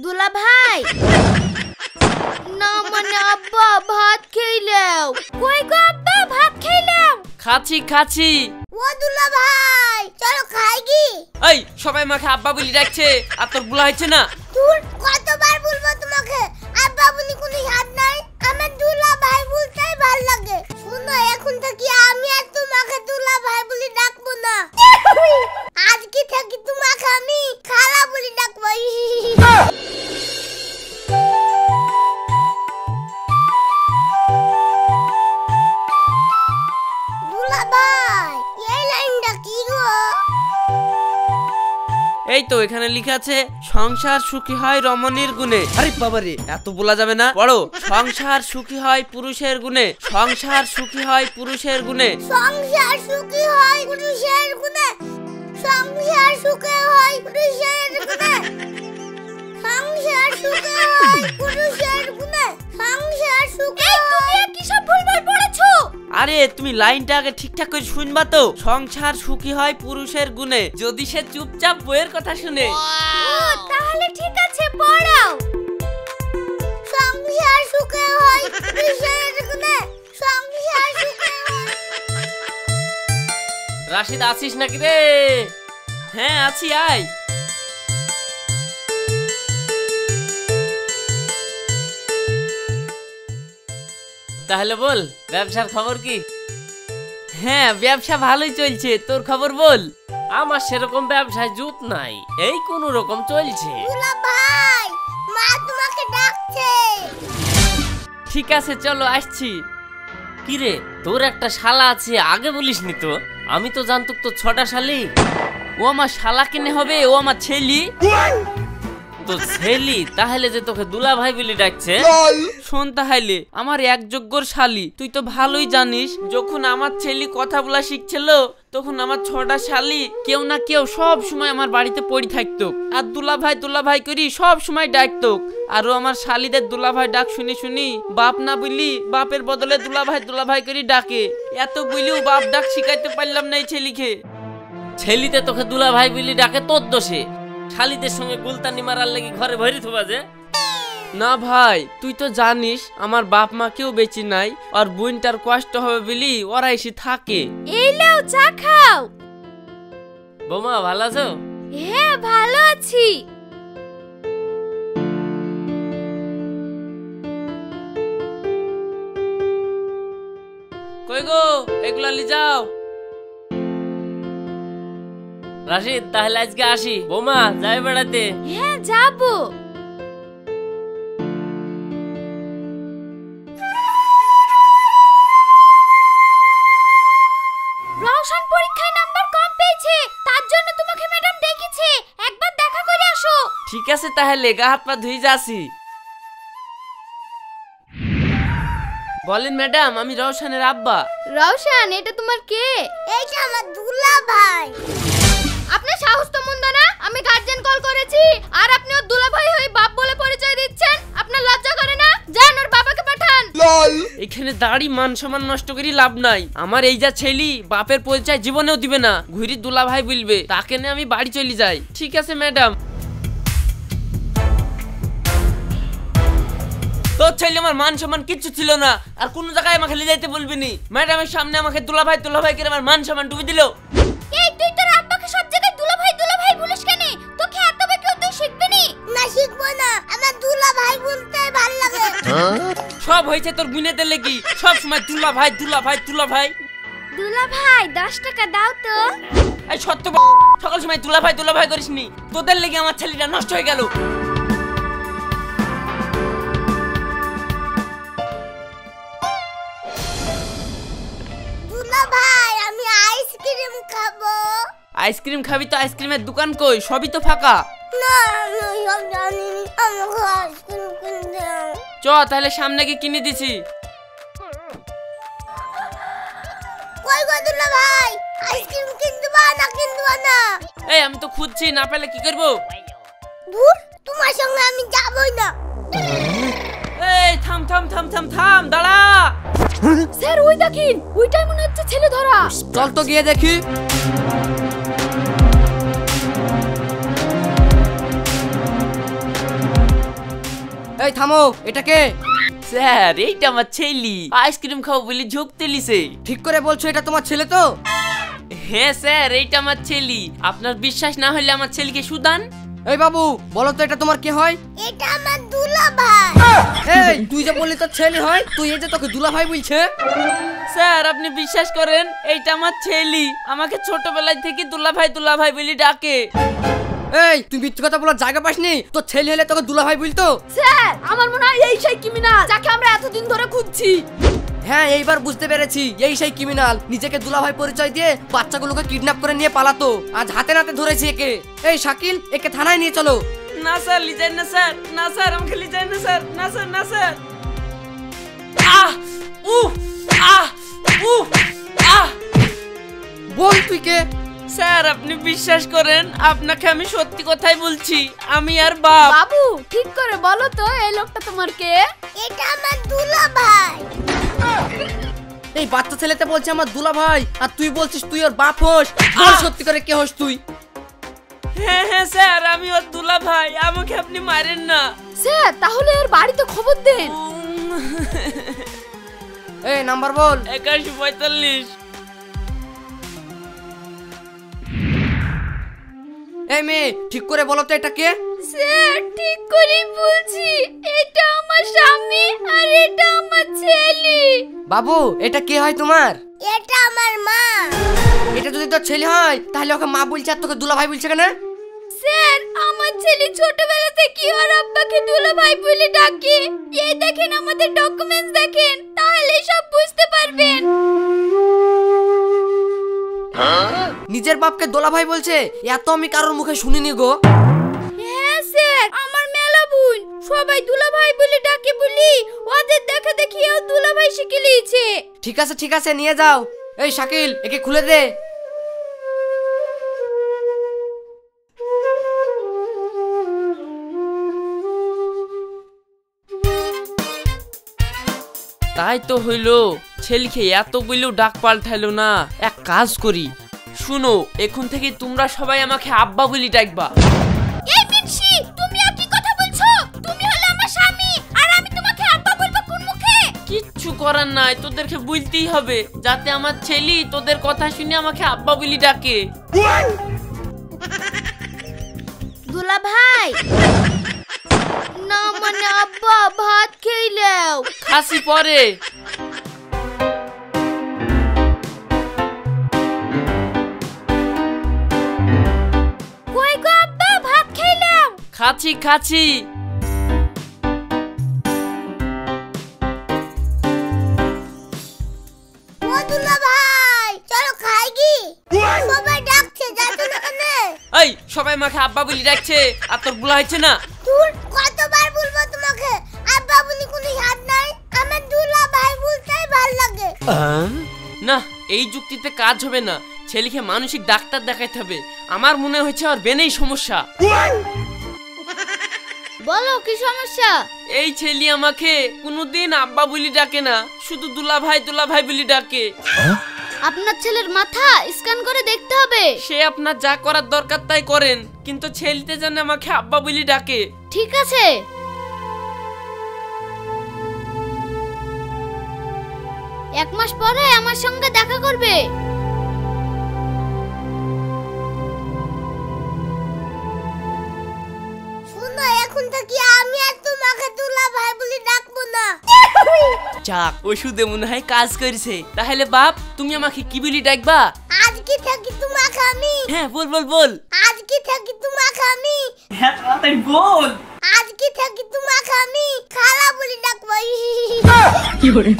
দুলা ভাই না মানে আব্বা ভাত খেইলাও। কই গো আব্বা ভাত খেইলাও? খাচ্ছি। ও দুলা ভাই চলো খাই কি? এই সবাই আমাকে আব্বা বলি ডাকছে, আর তোর ভুল হয়েছে না? তুই কতবার বলবো তোমাকে আব্বা বলি কোনো স্বাদ নাই? আমার দুলা ভাই বলতেই ভালো লাগে। শুনো এখন থেকে আমি আর তোমাকে দুলা ভাই বলি ডাকবো না। আজকে থেকে তোমাকে আমি খালা বলি ডাকবো। দুলা ভাই এই লাইনটা কি গো? এই তো এখানে লেখা আছে সংসার সুখী হয় রমণীর গুণে। আরে বাবারে এত বলা যাবে না, পড়ো। সংসার সুখী হয় পুরুষের গুণে, সংসার সুখী হয় পুরুষের গুণে, সংসার সুখী হয় পুরুষের গুণে, সংসার সুখী হয় পুরুষের গুণে, সংসার সুখী হয় পুরুষের গুণে, সংসার সুখী। এই তুমি কি সব ভুলভাল পড়েছো? আরে তুমি লাইনটা আগে ঠিকঠাক করে শুনবা তো। সংসার সুখী হয় পুরুষের গুণে, যদি সে চুপচাপ বইয়ের কথা শুনে। ও তাহলে ঠিক আছে পড়াও। সংসার সুখী হয় পুরুষের গুণে, সংসার সুখী হয়। রাশিদ আছিস নাকি রে? হ্যাঁ আছি, আয়। তাহলে বল ব্যবসার খবর কি? হ্যাঁ ব্যবসা ভালোই চলছে, তোর খবর বল। আমার সেরকম ব্যবসায় জুত নাই, এই কোন রকম চলছে। দুলা ভাই মা তোমাকে ডাকছে। ঠিক আছে চলো আসছি। কি রে তোর একটা শালা আছে, আগে বলিসনি তো? আমি তো জানতুক তো 6টা শালি। ও আমার শালা কিনে হবে, ও আমার ছেলি। তো ছেলি তাহলে যে তোকে দুলা ভাই বলে ডাকছে। শোন তাহলে আমার একযোগ্যর শালি, তুই তো ভালোই জানিস যখন আমার ছেলি কথা বলা শিখছিল তখন আমার 6টা শালি কেউ না কেউ সব সময় আমার বাড়িতে পড়ে থাকতো, আর দুলা ভাই করি সব সময় ডাকতো। আরো আমার শালিদের দুলা ভাই ডাক শুনি শুনি বাপ না বলি বাপের বদলে দুলা ভাই করি ডাকে। এত বলিও বাপ ডাক শিখাইতে পারলাম না এই ছেলিকে। ছেলিতে তোকে দুলা ভাই বলি ডাকে তোর দোষে। শালিদের সঙ্গে গুলতানি মারার লাগি ঘরে ভরি থোবা যে। না ভাই তুই তো জানিস আমার বাপ মা কেউ বেঁচে নাই, আর বোনটার কষ্ট হবে বলি ওরা এসে থাকে। এই নাও চা খাও। বোমা ভালো আছো? হ্যাঁ ভালো আছি। কই গো এগুলা লি যাও। রাশিদ তাহলে আজকে আসি। বোমা যাই বেড়াতে? হ্যাঁ যাবো। রওশন পরীক্ষায় নাম্বার কম পেয়েছে, তার জন্য তোমাকে ম্যাডাম ডেকেছে, একবার দেখা করে আসো। ঠিক আছে তাহলে গা হাত পা ধুই যাচ্ছি। বলেন ম্যাডাম, আমি রওশনের আব্বা। রওশন এটা তোমার কে? এইটা আমার দুলা ভাই। আপনার সাহস তো মন্দ না, আমি গার্জিয়ান কল করেছি আর আপনি ওর দুলা ভাই হয়ে বাপ বলে পরিচয় দিচ্ছেন। আপনার লজ্জা করে না? যান ওর বাবাকে পাঠান। এখানে দাড়ি মান সম্মান নষ্ট করি লাভ নাই। আমার এই যা ছেলি বাপের পরিচয় জীবনেও দিবে না, ঘুরি দুলা ভাই বলবে, তাকে নিয়ে আমি বাড়ি চলে যাই। ঠিক আছে ম্যাডাম। তোর ছেলে আমার মান সম্মান কিচ্ছু ছিল না, আর কোন জায়গায় আমাকে নিয়ে যাইতে বলবি নি। ম্যাডামের সামনে আমাকে দুলা ভাই করে আমার মান সম্মান ডুবি দিল। এই তুই তোর আব্বাকে সব জায়গায় দুলা ভাই বলিস কেন? তোকে এত বেকেও তুই শিখবি নি? না শিখবো না, আমার দুলা ভাই বলতে ভালো লাগে। সব হয়েছে তোর বুনেদের লেগি, সব সময় দুলা ভাই। দুলা ভাই 10 টাকা দাও তো। এই সত্য সকাল সময় দুলা ভাই করিসনি, তোদের লেগে আমার ছেলেটা নষ্ট হয়ে গেল। দুলা ভাই আমি আইসক্রিম খাবো। আইসক্রিম খাবি তো আইসক্রিমের দোকান কই? সবই তো ফাঁকা। না আমি সব জানি, আমাকে আইসক্রিম কিনে দাও। চ তাহলে সামনে গিয়ে কিনে দিছি। কই গো দুলা ভাই, আইসক্রিম কিনবা না? এই আমি তো খুঁজছি, না পেলে কি করব? দূর তোমার সঙ্গে আমি যাবই না। এই থাম দাঁড়া। স্যার ওই দেখেন, ওইটাই মনে হচ্ছে ছেলে ধরা। চল তো গিয়ে দেখি। এই থামো, এটা কে? স্যার এইটা আমার ছেলি, আইসক্রিম খাবো বলে ঝোঁক তেলিছে। ঠিক করে বলছো এটা তোমার ছেলে তো? হ্যাঁ স্যার এইটা আমার ছেলি। আপনার বিশ্বাস না হলে আমার ছেলেকে শুধান। এই বাবু বলো তো এটা তোমার কে হয়? এটা আমার দুলা ভাই। এই তুই যে বললি তোর ছেলে হয়, তুই এই যে তোকে দুলা ভাই বলছে। স্যার আপনি বিশ্বাস করেন এইটা আমার ছেলি, আমাকে ছোটবেলায় থেকে দুলা ভাই বলে ডাকে। এই তুই মিথ্যে কথা বলার জায়গা পাসনি? তোর ছেলে হলে তোকে দুলা ভাই বলতো। স্যার আমার মনে হয় এই সেই ক্রিমিনাল যাকে আমরা এতদিন ধরে খুঁজছি। হ্যাঁ এইবার বুঝতে পেরেছি, এই সেই ক্রিমিনাল নিজেকে দুলাভাই পরিচয় দিয়ে বাচ্চাগুলোকে কিডন্যাপ করে নিয়ে পালাতো। আজ হাতে নাতে ধরেছি একে। এই শাকিল, একে থানায় নিয়ে চলো। না স্যার লিজাই না স্যার, না স্যার আমাকে লিজাই না স্যার, না স্যার, না স্যার। আহ উফ আহ উফ আহ। বল তুই কে? স্যার আপনি বিশ্বাস করেন, আপনাকে আমি সত্যি কথাই বলছি, আমি আর বাপ। বাবু ঠিক করে বলো তো এই লোকটা তোমার কে? এটা আমার দুলা ভাই। এই বাচ্চা ছেলেতে বলছে আমার দুলা ভাই, আর তুই বলছিস তুই ওর বাপ হোস। বল সত্যি করে কে হোস তুই? হ্যাঁ হ্যাঁ স্যার আমি ওর দুলা ভাই, আমাকে আপনি মারেন না। স্যার তাহলে এর বাড়িতে খবর দেন। এই নাম্বার বল। 8145। এই মেয়ে ঠিক করে বলো তো এটা কে? স্যার ঠিক করে বলছি, এটা আমার স্বামী আর এটা আমার ছেলে। বাবু এটা কে হয় তোমার? এটা আমার মা। এটা যদি তোর ছেলে হয় তাহলে ওকে মা বলছে আর তোকে দুলা ভাই বলছে কেন? স্যার আমার ছেলে ছোটবেলা থেকে ওর আব্বাকে দুলা ভাই বলে ডাকে। এই দেখেন আমাদের ডকুমেন্টস দেখেন, তাহলে সব বুঝতে পারবেন। নিজের বাপকে দোলা ভাই বলছে, এত আমি কারোর মুখে শুনিনি গো। হ্যাঁ স্যার আমার মেলা বোন সবাই দুলা ভাই বলে ডাকে বলি ওদের দেখে দেখি ও দুলা ভাই শিখে লিয়েছে। ঠিক আছে নিয়ে যাও। এই শাকিল একে খুলে দে। তাই তো হইলো, ছেলেকে এত বইলেও ডাক পাল্টাইলো না। এক কাজ করি, শুনো এখন থেকে তোমরা সবাই আমাকে আব্বা বলি ডাকবা। এই মিনসি তুমি আর কি কথা বলছো? তুমি হলে আমার স্বামী আর আমি তোমাকে আব্বা বলবো কোন মুখে? কিচ্ছু করার নাই, তোদেরকে বলতেই হবে যাতে আমার ছেলে তোদের কথা শুনে আমাকে আব্বা বলি ডাকে। দুলা ভাই না মানে আব্বা ভাত খেইলেও। খাসি পরে। কই গো আব্বা ভাত খেইলাম। খাচ্ছি। ও দুলা ভাই চলো খাই কি? সবাই ডাকছে যাচ্ছ না কেন? এই সবাই আমাকে আব্বা বলি ডাকছে, আর তোর ভুল হয়েছে না? তোর কতবার বলবো তোমাকে আব্বা বলি কোনো স্বাদ নাই? আমার দুলা ভাই বলতেই ভাল লাগে। না এই যুক্তিতে কাজ হবে না, ছেলেকে মানসিক ডাক্তার দেখাইতে হবে। আমার মনে হচ্ছে আর বেনেই সমস্যা। বলো কি সমস্যা? এই ছেলে আমাকে কোনোদিন আব্বা বলি ডাকে না, শুধু দুলা ভাই বলি ডাকে। আপনার ছেলের মাথা স্ক্যান করে দেখতে হবে। সে আপনার যা করার দরকার তাই করেন, কিন্তু ছেলেতে যেন আমাকে আব্বা বলি ডাকে। ঠিক আছে। এক মাস পরে আমার সঙ্গে দেখা করবে। শুনো এখন থেকে আমি আর তোমাকে দুলা ভাই বলি ডাকবো না। যাক ওষুধে মনে হয় কাজ করেছে। তাহলে বাপ তুমি আমাকে কি বলি ডাকবা? আজকে থেকে তোমাকে আমি। হ্যাঁ বল। আজকে থেকে তোমাকে আমি। হ্যাঁ তাড়াতাড়ি বল। আজকে থেকে তোমাকে আমি খালা বলি ডাকবো। কি করে?